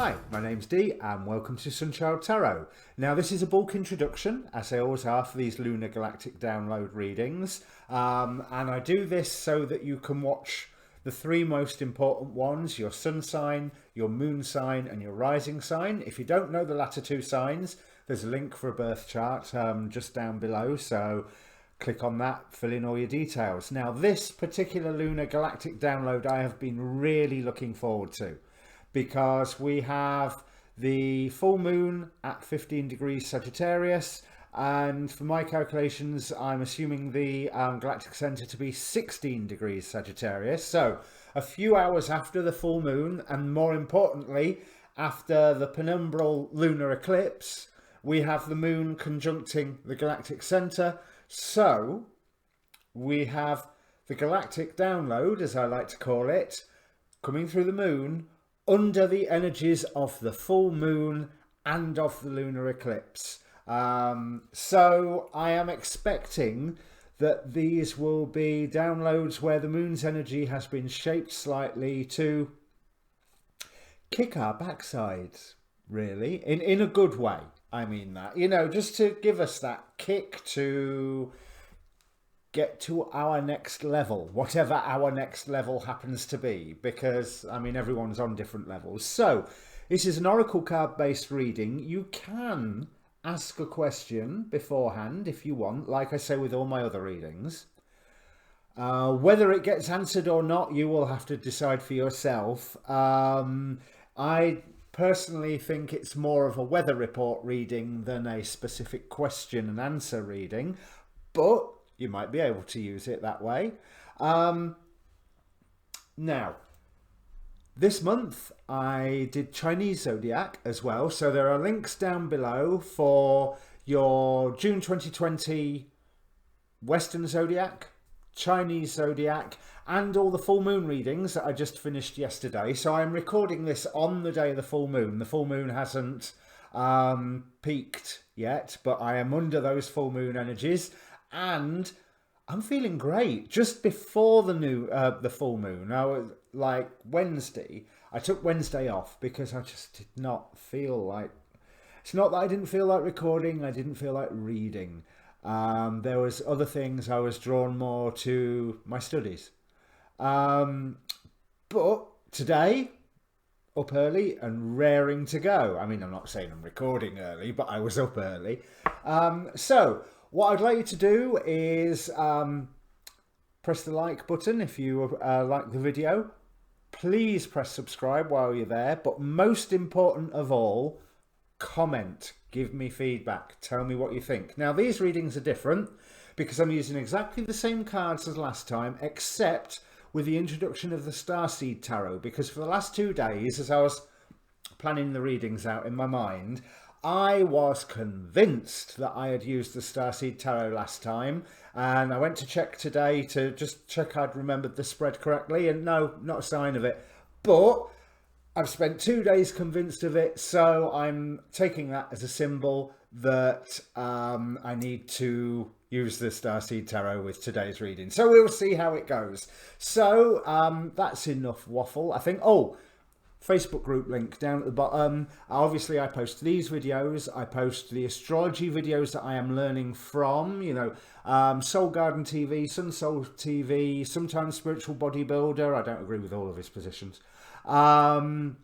Hi, my name's Dee and welcome to Untitled Tarot. Now this is a bulk introduction, as they always are for these Lunar Galactic download readings, and I do this so that you can watch the three most important ones: your sun sign, your moon sign and your rising sign. If you don't know the latter two signs, there's a link for a birth chart just down below, so click on that, fill in all your details. Now this particular Lunar Galactic download I have been really looking forward to, because we have the full moon at 15 degrees Sagittarius, and for my calculations I'm assuming the galactic center to be 16 degrees Sagittarius, so a few hours after the full moon, and more importantly after the penumbral lunar eclipse, we have the moon conjuncting the galactic center. So we have the galactic download, as I like to call it, coming through the moon under the energies of the full moon and of the lunar eclipse. So I am expecting that these will be downloads where the moon's energy has been shaped slightly to kick our backsides, really, in a good way. I mean that, you know, just to give us that kick to get to our next level, whatever our next level happens to be, because I mean everyone's on different levels. So this is an oracle card based reading. You can ask a question beforehand if you want, like I say with all my other readings. Whether it gets answered or not, you will have to decide for yourself. I personally think it's more of a weather report reading than a specific question and answer reading, but you might be able to use it that way. Now, this month I did Chinese zodiac as well, so there are links down below for your June 2020 Western zodiac, Chinese zodiac, and all the full moon readings that I just finished yesterday. So I'm recording this on the day of the full moon. The full moon hasn't peaked yet, but I am under those full moon energies, and I'm feeling great. Just before the full moon, I was like Wednesday. I took Wednesday off because I just did not feel like. It's not that I didn't feel like recording. I didn't feel like reading. There was other things. I was drawn more to my studies. But today, up early and raring to go. I mean, I'm not saying I'm recording early, but I was up early. So what I'd like you to do is press the like button if you like the video. Please press subscribe while you're there. But most important of all, comment. Give me feedback. Tell me what you think. Now, these readings are different because I'm using exactly the same cards as last time, except with the introduction of the Starseed Tarot, because for the last 2 days, as I was planning the readings out in my mind, I was convinced that I had used the Starseed Tarot last time, and I went to check today to just check I'd remembered the spread correctly, and no, not a sign of it. But I've spent 2 days convinced of it, so I'm taking that as a symbol that I need to use the Starseed Tarot with today's reading. So we'll see how it goes. So that's enough waffle, I think. Oh, Facebook group link down at the bottom. Obviously I post these videos, I post the astrology videos that I am learning from, you know, Soul Garden TV, Sun Soul TV, sometimes Spiritual Bodybuilder. I don't agree with all of his positions. Marja,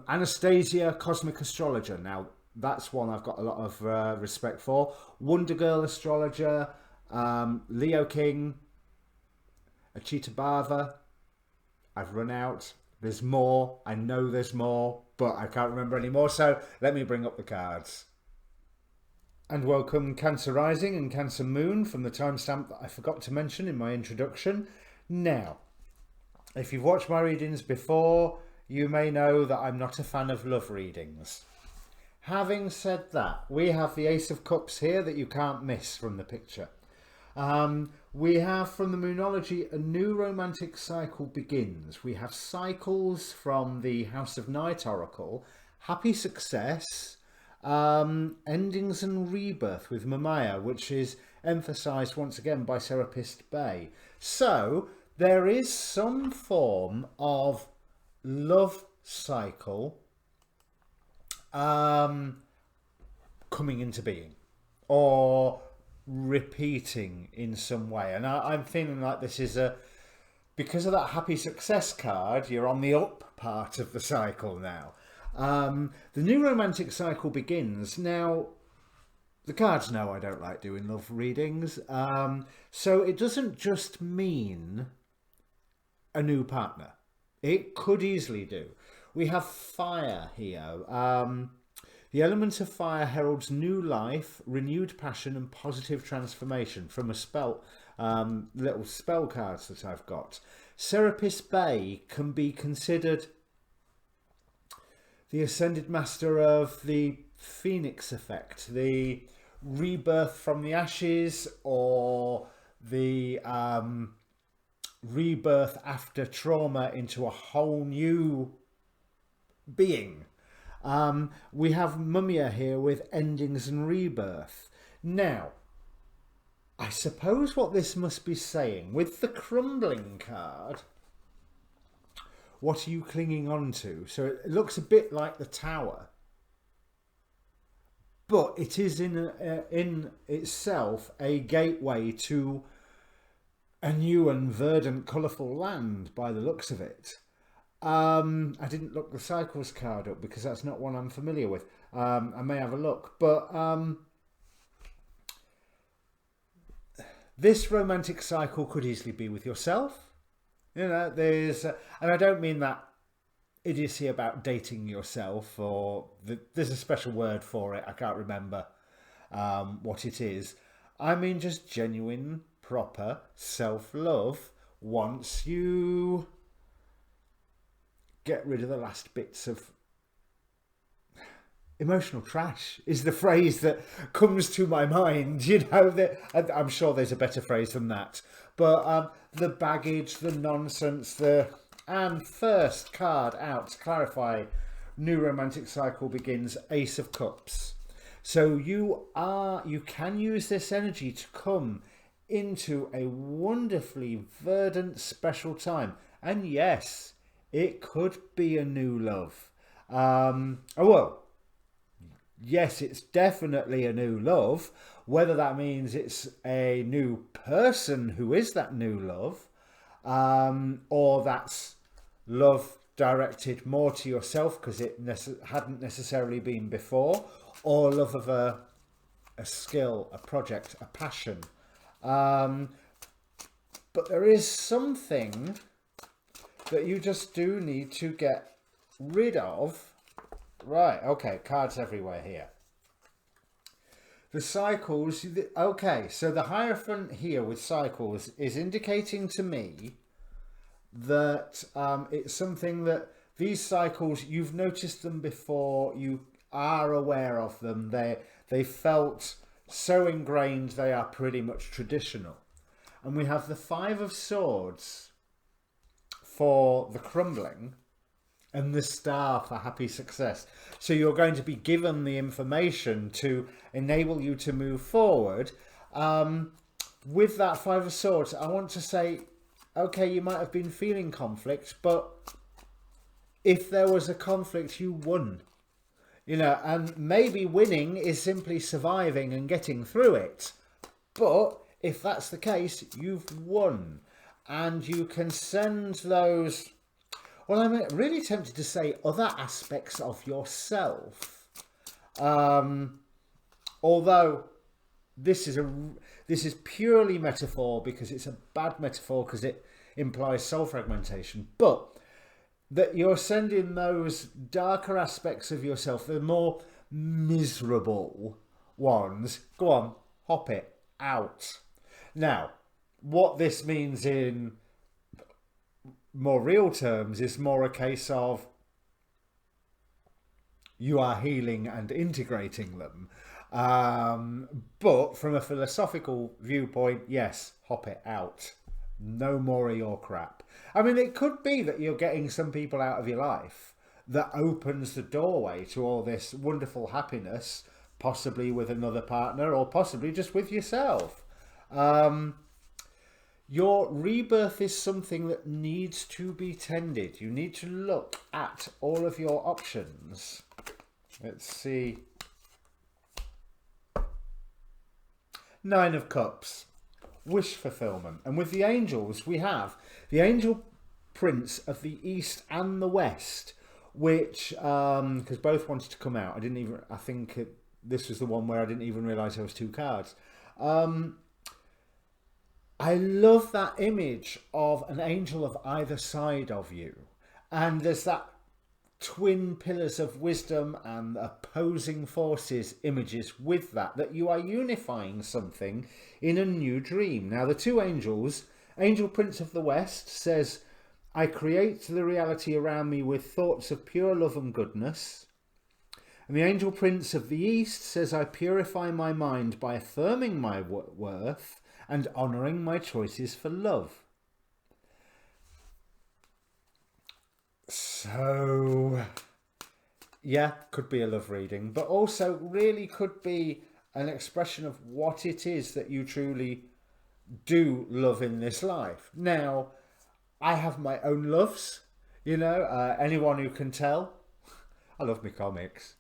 Anastasia, Cosmic Astrologer. Now that's one I've got a lot of respect for. Wonder Girl Astrologer, Leo King, Achita Bava. I've run out. There's more. I know there's more, but I can't remember anymore. So let me bring up the cards. And welcome Cancer Rising and Cancer Moon from the timestamp that I forgot to mention in my introduction. Now, if you've watched my readings before, you may know that I'm not a fan of love readings. Having said that, we have the Ace of Cups here that you can't miss from the picture. We have from the Moonology, a new romantic cycle begins. We have cycles from the House of Night Oracle, happy success, endings and rebirth with Mamaya, which is emphasised once again by Serapist Bay. So there is some form of love cycle coming into being or repeating in some way. And I'm feeling like this is because of that happy success card, you're on the up part of the cycle now. The new romantic cycle begins. Now, the cards know I don't like doing love readings. So it doesn't just mean a new partner. It could easily do. We have fire here. The element of fire heralds new life, renewed passion and positive transformation from a spell, little spell cards that I've got. Serapis Bay can be considered the ascended master of the phoenix effect, the rebirth from the ashes, or the rebirth after trauma into a whole new being. We have Mumia here with endings and rebirth. Now, I suppose what this must be saying, with the crumbling card, what are you clinging on to? So it looks a bit like the Tower, but it is in itself a gateway to a new and verdant, colourful land by the looks of it. I didn't look the cycles card up because that's not one I'm familiar with. I may have a look, but this romantic cycle could easily be with yourself. You know, there's, and I don't mean that idiocy about dating yourself, or there's a special word for it. I can't remember what it is. I mean just genuine, proper self-love once you get rid of the last bits of emotional trash is the phrase that comes to my mind. You know, I'm sure there's a better phrase than that. But the baggage, the nonsense, and first card out to clarify, new romantic cycle begins, Ace of Cups. So you can use this energy to come into a wonderfully verdant, special time. And yes, it could be a new love. Yes, it's definitely a new love. Whether that means it's a new person who is that new love, or that's love directed more to yourself because it hadn't necessarily been before, or love of a skill, a project, a passion. But there is something that you just do need to get rid of. Right, okay, cards everywhere here. The cycles, okay, so the Hierophant here with cycles is indicating to me that it's something that these cycles, you've noticed them before, you are aware of them, they felt so ingrained they are pretty much traditional. And we have the Five of Swords for the crumbling, and the Star for happy success. So you're going to be given the information to enable you to move forward. With that Five of Swords, I want to say, okay, you might have been feeling conflict, but if there was a conflict, you won. You know, and maybe winning is simply surviving and getting through it. But if that's the case, you've won. And you can send those... Well, I'm really tempted to say other aspects of yourself. Although this is purely metaphor, because it's a bad metaphor because it implies soul fragmentation. But that you're sending those darker aspects of yourself, the more miserable ones, go on, hop it out. Now, what this means in more real terms is more a case of you are healing and integrating them. But from a philosophical viewpoint, yes, hop it out. No more of your crap. I mean, it could be that you're getting some people out of your life that opens the doorway to all this wonderful happiness, possibly with another partner or possibly just with yourself. Your rebirth is something that needs to be tended. You need to look at all of your options. Let's see. Nine of Cups. Wish fulfillment. And with the angels, we have the angel prince of the East and the West, which, because both wanted to come out. I think this was the one where I didn't even realise there was two cards. I love that image of an angel of either side of you. And there's that twin pillars of wisdom and opposing forces images with that you are unifying something in a new dream. Now, the two angels, Angel Prince of the West says, I create the reality around me with thoughts of pure love and goodness. And the Angel Prince of the East says, I purify my mind by affirming my worth and honouring my choices for love. So, yeah, could be a love reading, but also really could be an expression of what it is that you truly do love in this life. Now, I have my own loves, you know, anyone who can tell. I love my comics.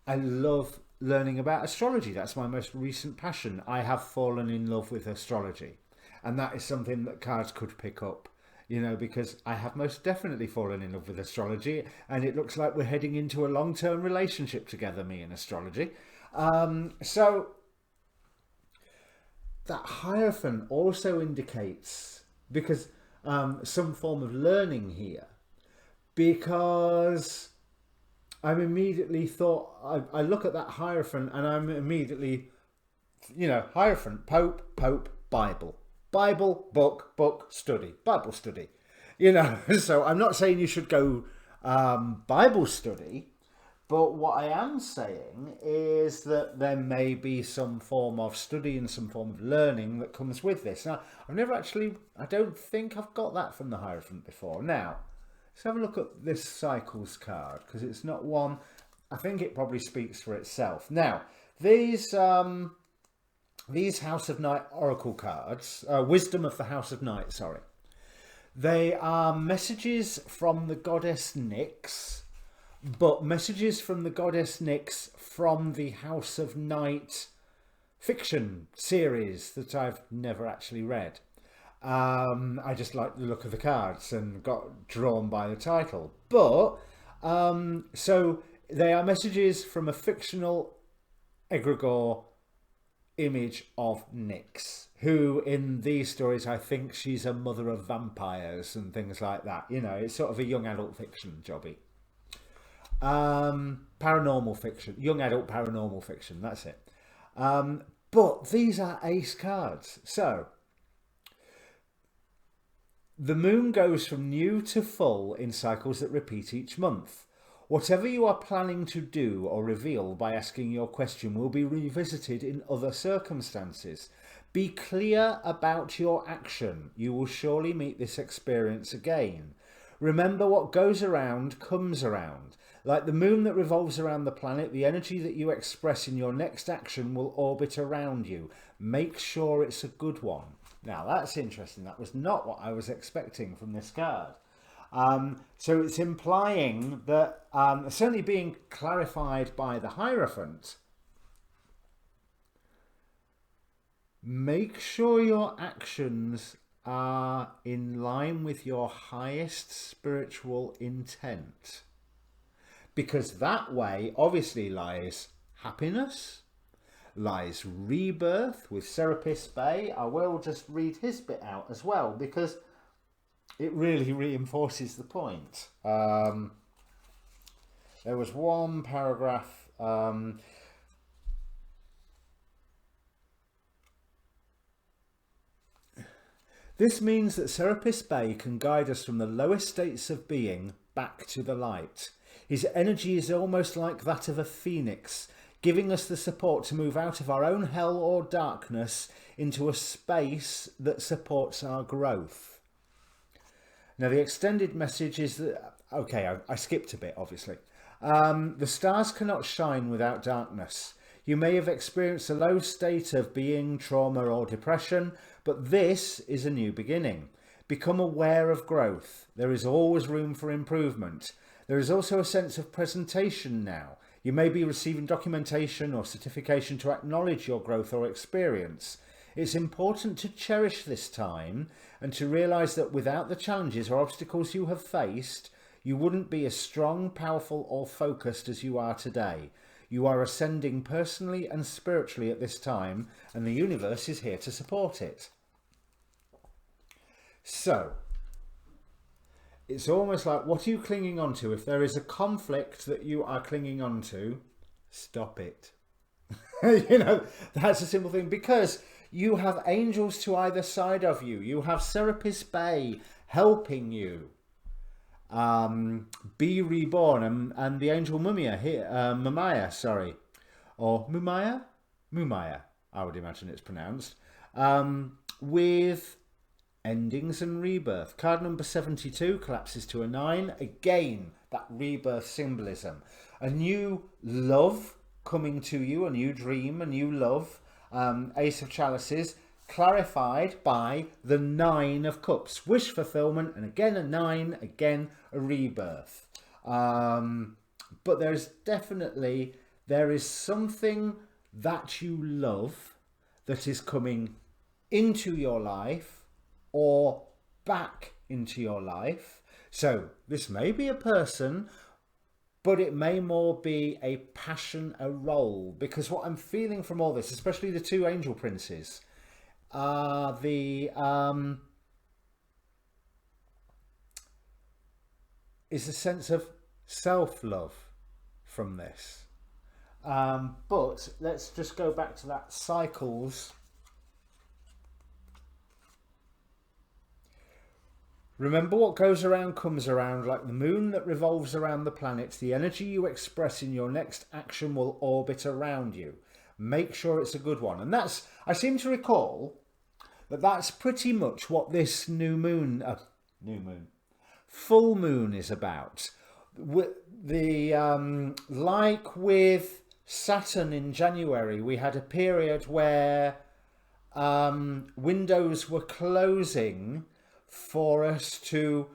I love learning about astrology. That's my most recent passion. I have fallen in love with astrology, and that is something that cards could pick up, you know, because I have most definitely fallen in love with astrology, and it looks like we're heading into a long-term relationship together, me and astrology. So that Hierophant also indicates, because some form of learning here, because I'm immediately thought, I look at that Hierophant and I'm immediately, you know, Hierophant, Pope, Bible, book, study, Bible study, you know. So I'm not saying you should go Bible study, but what I am saying is that there may be some form of study and some form of learning that comes with this. Now, I don't think I've got that from the Hierophant before. Now, let's have a look at this Cycles card, because it's not one, I think it probably speaks for itself. Now, these House of Night Oracle cards, Wisdom of the House of Night, sorry. They are messages from the goddess Nyx, but messages from the goddess Nyx from the House of Night fiction series that I've never actually read. I just like the look of the cards and got drawn by the title. But, so they are messages from a fictional egregore image of Nyx, who in these stories, I think she's a mother of vampires and things like that. You know, it's sort of a young adult fiction jobby. Paranormal fiction, young adult paranormal fiction, that's it. But these are ace cards. So, the moon goes from new to full in cycles that repeat each month. Whatever you are planning to do or reveal by asking your question will be revisited in other circumstances. Be clear about your action. You will surely meet this experience again. Remember, what goes around comes around. Like the moon that revolves around the planet, the energy that you express in your next action will orbit around you. Make sure it's a good one. Now, that's interesting. That was not what I was expecting from this card. So it's implying that, certainly being clarified by the Hierophant, make sure your actions are in line with your highest spiritual intent. Because that way, obviously, lies happiness, lies rebirth with Serapis Bey. I will just read his bit out as well, because it really reinforces the point. There was one paragraph. This means that Serapis Bey can guide us from the lowest states of being back to the light. His energy is almost like that of a phoenix, giving us the support to move out of our own hell or darkness into a space that supports our growth. Now, the extended message is that, okay, I skipped a bit, obviously. The stars cannot shine without darkness. You may have experienced a low state of being, trauma or depression, But this is a new beginning. Become aware of growth. There is always room for improvement. There is also a sense of presentation now. You may be receiving documentation or certification to acknowledge your growth or experience. It's important to cherish this time and to realise that without the challenges or obstacles you have faced, you wouldn't be as strong, powerful or focused as you are today. You are ascending personally and spiritually at this time, and the universe is here to support it. So, it's almost like, what are you clinging on to? If there is a conflict that you are clinging on to, stop it. You know, that's a simple thing, because you have angels to either side of you. You have Serapis Bey helping you be reborn, and the angel Mumia here, Mumaya, sorry, or Mumaya, I would imagine it's pronounced, with endings and rebirth. Card number 72 collapses to a 9. Again, that rebirth symbolism. A new love coming to you, a new dream, a new love. Ace of Chalices, clarified by the 9 of Cups. Wish fulfillment, and again a 9, again a rebirth. But there is something that you love that is coming into your life or back into your life. So this may be a person, but it may more be a passion, a role, because what I'm feeling from all this, especially the 2 angel princes, are is a sense of self-love from this. But let's just go back to that cycles. Remember, what goes around comes around, like the moon that revolves around the planets. The energy you express in your next action will orbit around you. Make sure it's a good one. And that's, I seem to recall that that's pretty much what this full moon is about. Like with Saturn in January, we had a period where windows were closing for us to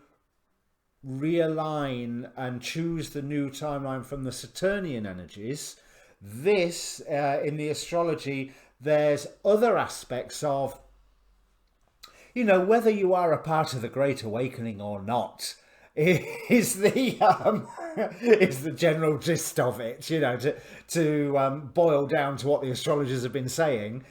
realign and choose the new timeline from the Saturnian energies. This, in the astrology, there's other aspects of, you know, whether you are a part of the Great Awakening or not, is the general gist of it, you know, to boil down to what the astrologers have been saying.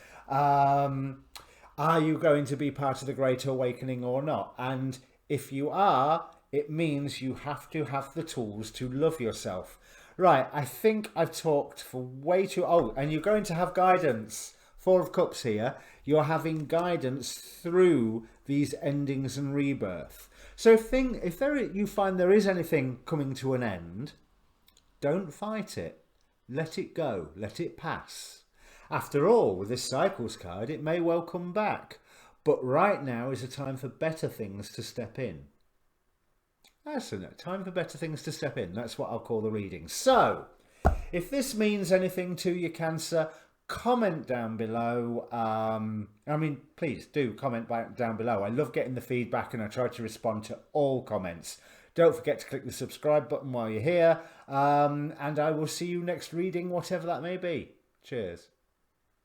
Are you going to be part of the Great Awakening or not? And if you are, it means you have to have the tools to love yourself. Right, I think I've talked for way too... Oh, and you're going to have guidance. 4 of Cups here. You're having guidance through these endings and rebirth. So if you find there is anything coming to an end, don't fight it. Let it go. Let it pass. After all, with this Cycles card, it may well come back. But right now is a time for better things to step in. That's a time for better things to step in. That's what I'll call the reading. So, if this means anything to you, Cancer, comment down below. Please do comment down below. I love getting the feedback and I try to respond to all comments. Don't forget to click the subscribe button while you're here. And I will see you next reading, whatever that may be. Cheers.